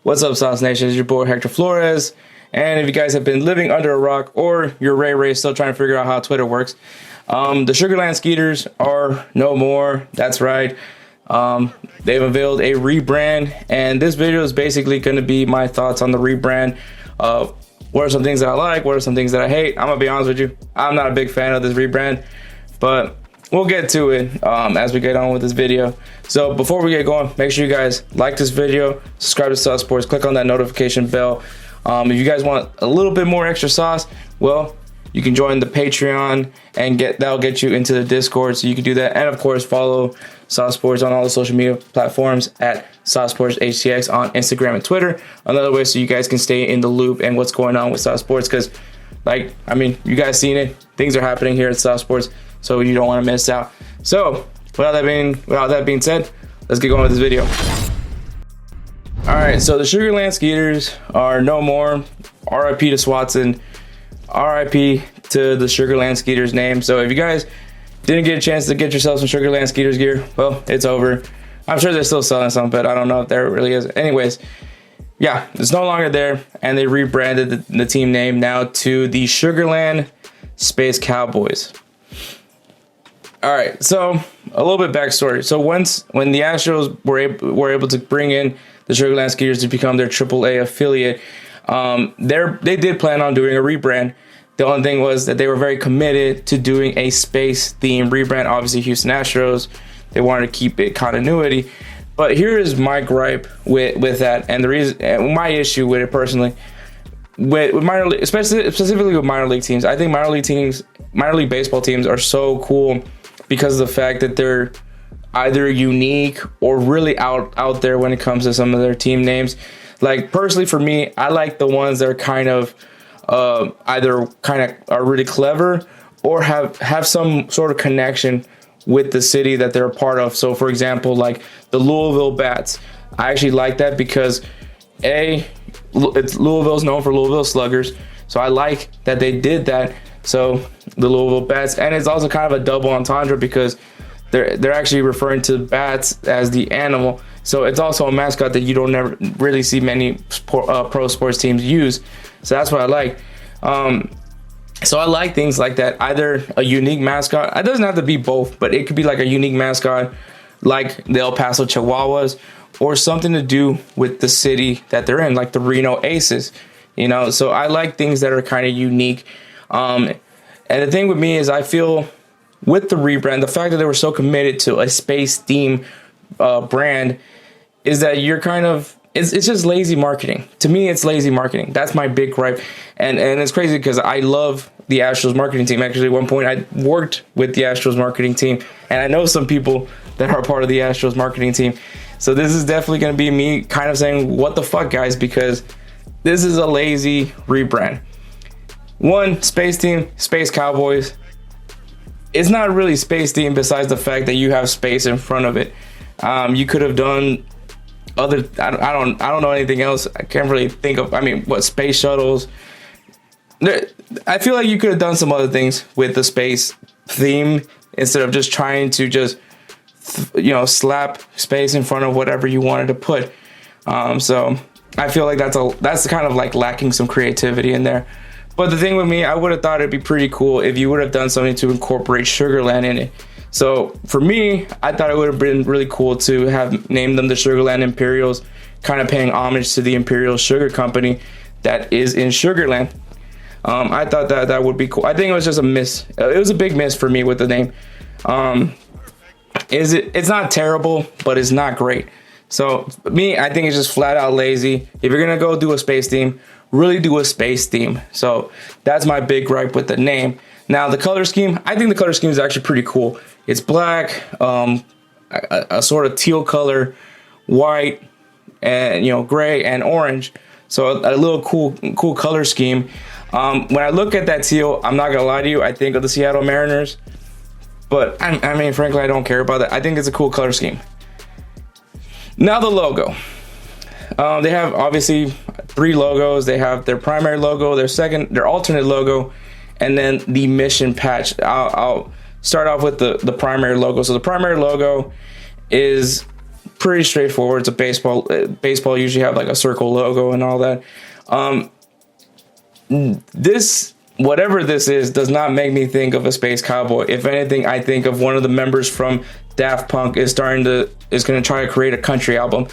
What's up, Sauce Nation? It's your boy Hector Flores. And if you guys have been living under a rock or you're Ray still trying to figure out how Twitter works, the Sugarland Skeeters are no more. That's right. They've unveiled a rebrand, and this video is basically going to be my thoughts on the rebrand. What are some things that I like? What are some things that I hate? I'm going to be honest with you. I'm not a big fan of this rebrand, but we'll get to it as we get on with this video. So before we get going, make sure you guys like this video, subscribe to Sauce Sports, click on that notification bell. If you guys want a little bit more extra sauce, well, you can join the Patreon and that'll get you into the Discord, so you can do that. And of course, follow Sauce Sports on all the social media platforms at Sauce Sports HTX on Instagram and Twitter. Another way so you guys can stay in the loop and what's going on with Sauce Sports, because you guys seen it, things are happening here at Sauce Sports, so you don't want to miss out. So without that being said, let's get going with this video. All right, so the Sugarland Skeeters are no more. RIP to Swatson. RIP to the Sugarland Skeeters name. So if you guys didn't get a chance to get yourself some Sugarland Skeeters gear, well, it's over. I'm sure they're still selling some, but I don't know if there really is. Anyways, yeah, it's no longer there, and they rebranded the team name now to the Sugarland Space Cowboys. All right, so a little bit backstory. So when the Astros were able to bring in the Sugarland Skeeters to become their AAA affiliate, they did plan on doing a rebrand. The only thing was that they were very committed to doing a space themed rebrand. Obviously, Houston Astros, they wanted to keep it continuity. But here is my gripe with that, and the reason, my issue with it personally, with minor league, specifically with minor league teams. I think minor league baseball teams are so cool because of the fact that they're either unique or really out there when it comes to some of their team names. Like, personally, for me, I like the ones that are kind of either are really clever or have some sort of connection with the city that they're a part of. So, for example, like the Louisville Bats, I actually like that because Louisville's known for Louisville Sluggers, so I like that they did that. So the Louisville Bats, and it's also kind of a double entendre because they're actually referring to bats as the animal. So it's also a mascot that you don't never really see many pro sports teams use. So that's what I like. So I like things like that. Either a unique mascot. It doesn't have to be both, but it could be like a unique mascot like the El Paso Chihuahuas, or something to do with the city that they're in, like the Reno Aces. So I like things that are kind of unique. And the thing with me is, I feel with the rebrand, the fact that they were so committed to a space theme brand, is that you're kind of, it's just lazy marketing. To me, it's lazy marketing. That's my big gripe. And it's crazy because I love the Astros marketing team. Actually, at one point, I worked with the Astros marketing team, and I know some people that are part of the Astros marketing team. So this is definitely going to be me kind of saying, what the fuck, guys, because this is a lazy rebrand. One, space team, Space Cowboys. It's not really space theme besides the fact that you have space in front of it. You could have done other, I don't know anything else. I can't really think of, what space shuttles. I feel like you could have done some other things with the space theme instead of just trying to slap space in front of whatever you wanted to put. So I feel like that's kind of like lacking some creativity in there. But the thing with me, I would have thought it'd be pretty cool if you would have done something to incorporate Sugarland in it. So for me, I thought it would have been really cool to have named them the Sugarland Imperials, kind of paying homage to the Imperial Sugar Company that is in Sugarland. I thought that would be cool. I think it was just a miss. It was a big miss for me with the name. It's not terrible, but it's not great. So me, I think it's just flat out lazy. If you're gonna go do a space theme, really do a space theme. So that's my big gripe with the name. Now the color scheme, I think the color scheme is actually pretty cool. It's black, a sort of teal color, white, and gray and orange. So a little cool color scheme. When I look at that teal, I'm not gonna lie to you, I think of the Seattle Mariners. But frankly, I don't care about that. I think it's a cool color scheme. Now the logo. They have obviously 3 logos. They have their primary logo, their alternate logo, and then the mission patch. I'll start off with the primary logo. So the primary logo is pretty straightforward. It's a baseball. Baseball usually have like a circle logo and all that. This, whatever this is, does not make me think of a Space Cowboy. If anything, I think of one of the members from Daft Punk is going to try to create a country album.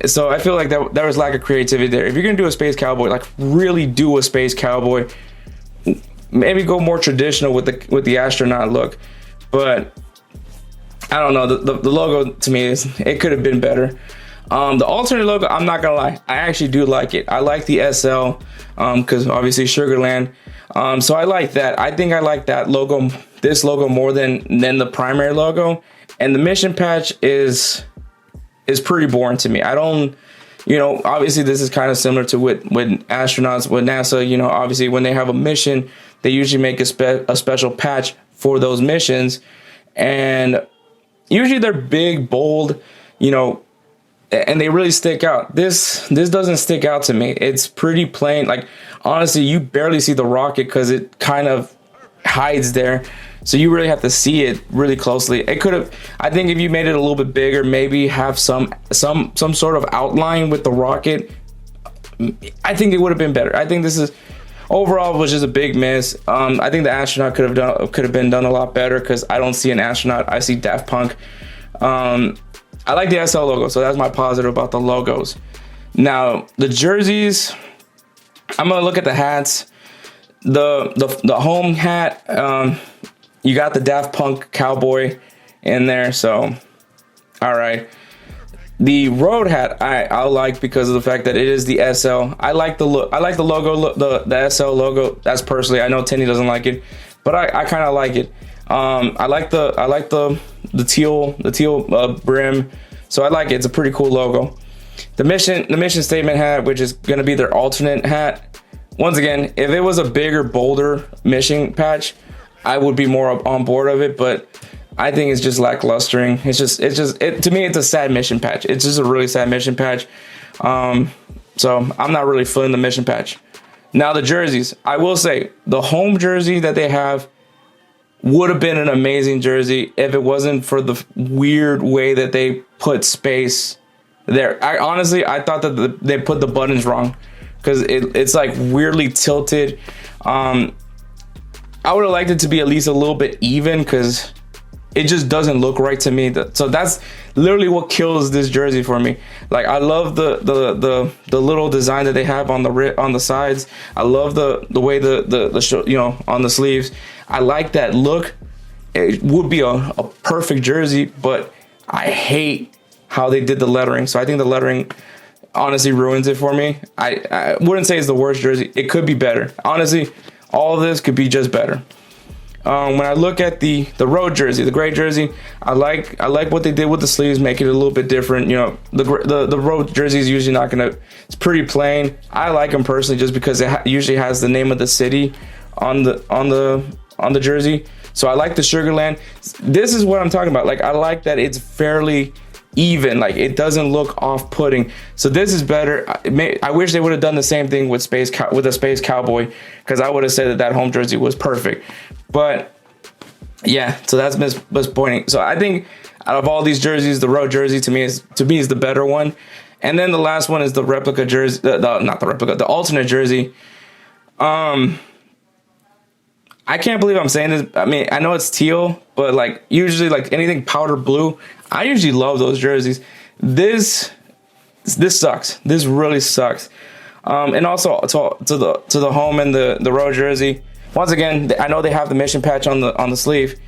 So I feel like there was lack of creativity there. If you're gonna do a Space Cowboy, like really do a Space Cowboy. Maybe go more traditional with the astronaut look. But I don't know. The logo to me it could have been better. The alternate logo, I'm not gonna lie, I actually do like it. I like the SL because obviously Sugarland. So I like that. I think I like that logo, this logo more than the primary logo. And the mission patch is pretty boring to me. I don't, obviously this is kind of similar to with astronauts with NASA. Obviously when they have a mission, they usually make a special patch for those missions, and usually they're big, bold, and they really stick out. This doesn't stick out to me. It's pretty plain. Like, honestly, you barely see the rocket because it kind of hides there. So you really have to see it really closely. It could have, I think if you made it a little bit bigger, maybe have some sort of outline with the rocket, I think it would have been better. I think this is overall was just a big miss. I think the astronaut could have been done a lot better because I don't see an astronaut. I see Daft Punk. I like the SL logo, so that's my positive about the logos. Now the jerseys, I'm gonna look at the hats. The home hat, you got the Daft Punk cowboy in there, so all right. The road hat I like because of the fact that it is the SL. I like the look. I like the logo, the SL logo. That's personally. I know Tenny doesn't like it, but I kind of like it. I like the teal brim, so I like it. It's a pretty cool logo. The mission statement hat, which is gonna be their alternate hat. Once again, if it was a bigger, bolder mission patch, I would be more on board of it, but I think it's just lacklustering. To me, it's a sad mission patch. It's just a really sad mission patch. So I'm not really feeling the mission patch. Now the jerseys, I will say the home jersey that they have would have been an amazing jersey if it wasn't for the weird way that they put space there. I thought that they put the buttons wrong because it's like weirdly tilted. I would have liked it to be at least a little bit even because it just doesn't look right to me. So that's literally what kills this jersey for me. Like, I love the little design that they have on the sides. I love the way the on the sleeves. I like that look. It would be a perfect jersey, but I hate how they did the lettering. So I think the lettering honestly ruins it for me. I wouldn't say it's the worst jersey. It could be better. Honestly, all of this could be just better. When I look at the road jersey, the gray jersey, I like what they did with the sleeves, make it a little bit different. The road jersey is usually not gonna. It's pretty plain. I like them personally just because it usually has the name of the city on the jersey. So I like the Sugarland. This is what I'm talking about. Like, I like that it's fairly even. Like, it doesn't look off-putting. So this is better. I wish they would have done the same thing with the Space Cowboy, because I would have said that home jersey was perfect. But yeah, so that's disappointing. So I think out of all these jerseys, the road jersey to me is the better one. And then the last one is the replica jersey, the alternate jersey. I can't believe I'm saying this. I mean, I know it's teal, but like usually like anything powder blue, I usually love those jerseys. This sucks. This really sucks. And also to the home and the road jersey. Once again, I know they have the mission patch on the sleeve.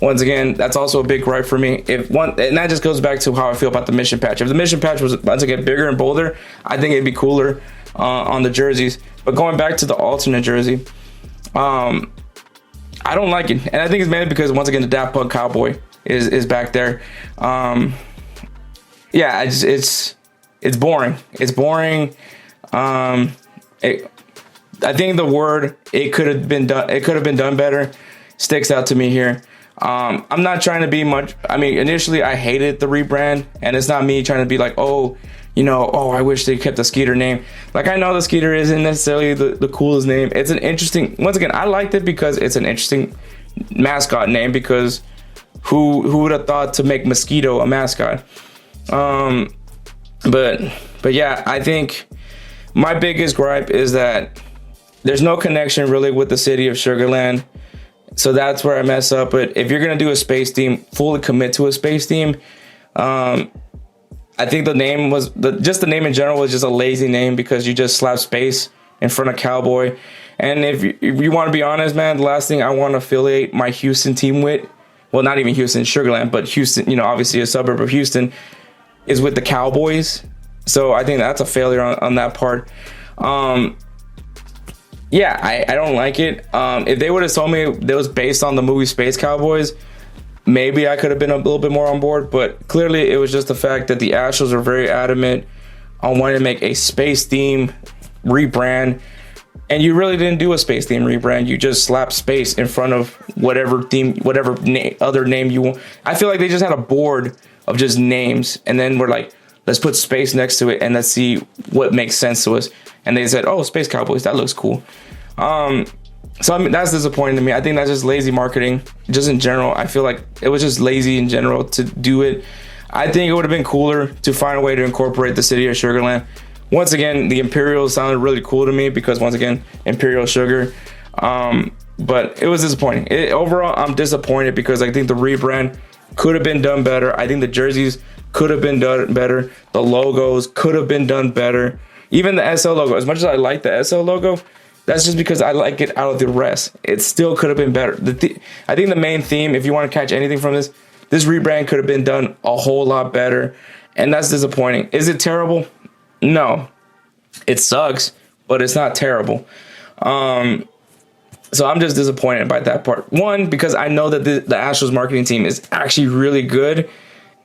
Once again, that's also a big gripe for me. And that just goes back to how I feel about the mission patch. If the mission patch was once again bigger and bolder, I think it'd be cooler on the jerseys. But going back to the alternate jersey, I don't like it, and I think it's mainly because once again the Daft Punk cowboy is back there. Yeah, it's boring. It's boring. I think the word it could have been done better sticks out to me here. I'm not trying to be much. I mean, initially I hated the rebrand, and it's not me trying to be like, I wish they kept the Skeeter name. Like, I know the Skeeter isn't necessarily the coolest name. It's an interesting, once again, I liked it because it's an interesting mascot name, because who would have thought to make Mosquito a mascot? But yeah, I think my biggest gripe is that there's no connection really with the city of Sugarland. So that's where I mess up. But if you're going to do a space theme, fully commit to a space theme. I think the name was just the name in general was just a lazy name because you just slap space in front of Cowboy. And if you want to be honest, man, the last thing I want to affiliate my Houston team with, well, not even Houston, Sugarland, but Houston, obviously a suburb of Houston, is with the Cowboys. So I think that's a failure on that part. Yeah, I don't like it. If they would have told me that was based on the movie Space Cowboys, maybe I could have been a little bit more on board. But clearly it was just the fact that the Astros are very adamant on wanting to make a space theme rebrand. And you really didn't do a space theme rebrand. You just slapped space in front of whatever theme, whatever other name you want. I feel like they just had a board of just names. And then we're like, let's put space next to it and let's see what makes sense to us. And they said, oh, Space Cowboys, that looks cool. So I mean, that's disappointing to me. I think that's just lazy marketing. Just in general, I feel like it was just lazy in general to do it. I think it would have been cooler to find a way to incorporate the city of Sugarland. Once again, the Imperial sounded really cool to me because, once again, Imperial Sugar. But it was disappointing. Overall, I'm disappointed because I think the rebrand could have been done better. I think the jerseys could have been done better. The logos could have been done better. Even the SL logo, as much as I like the SL logo, that's just because I like it out of the rest. It still could have been better. I think the main theme, if you want to catch anything from this rebrand could have been done a whole lot better. And that's disappointing. Is it terrible? No. It sucks, but it's not terrible. So I'm just disappointed by that part. One, because I know that the Astros marketing team is actually really good.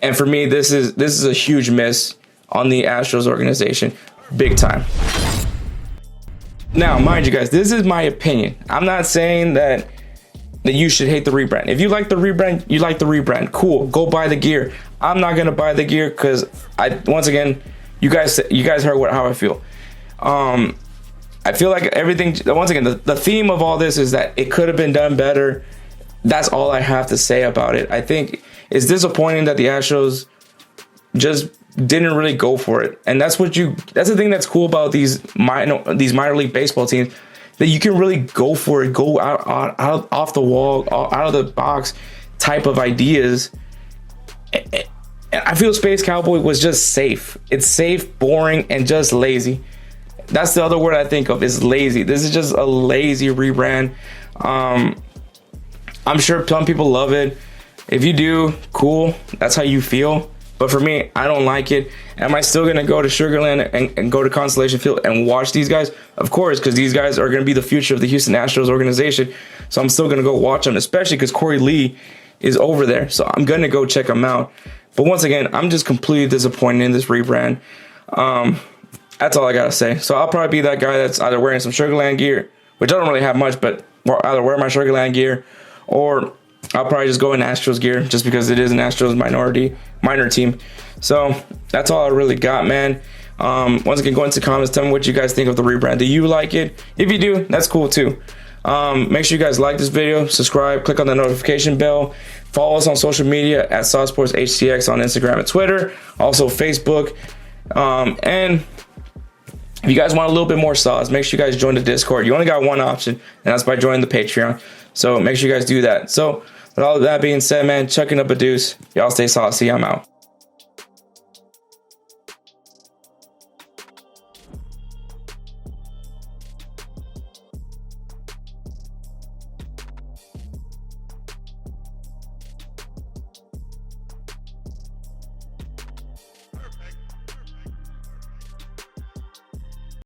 And for me, this is a huge miss on the Astros organization. Big time. Now, mind you guys, this is my opinion. I'm not saying that you should hate the rebrand. If you like the rebrand, you like the rebrand. Cool, go buy the gear. I'm not gonna buy the gear because once again, you guys heard how I feel. I feel like everything. Once again, the theme of all this is that it could have been done better. That's all I have to say about it. I think it's disappointing that the Astros just didn't really go for it, and that's the thing that's cool about these minor league baseball teams, that you can really go for it, go out off the wall, out of the box type of ideas. And I feel Space Cowboy was just safe. It's safe, boring, and just lazy. That's the other word I think of, is lazy. This is just a lazy rebrand. I'm sure some people love it. If you do, cool. That's how you feel. But for me, I don't like it. Am I still going to go to Sugarland and go to Constellation Field and watch these guys? Of course, because these guys are going to be the future of the Houston Astros organization. So I'm still going to go watch them, especially because Corey Lee is over there. So I'm going to go check them out. But once again, I'm just completely disappointed in this rebrand. That's all I got to say. So I'll probably be that guy that's either wearing some Sugarland gear, which I don't really have much, but either wear my Sugarland gear, or I'll probably just go in Astros gear just because it is an Astros minor team. So that's all I really got, man. Once again, go into the comments, tell me what you guys think of the rebrand. Do you like it? If you do, that's cool too. Make sure you guys like this video, subscribe, click on the notification bell, follow us on social media at SawSportsHTX on Instagram and Twitter, also Facebook. And if you guys want a little bit more sauce, make sure you guys join the Discord. You only got one option, and that's by joining the Patreon. So make sure you guys do that. So with all of that being said, man, chucking up a deuce. Y'all stay saucy. I'm out.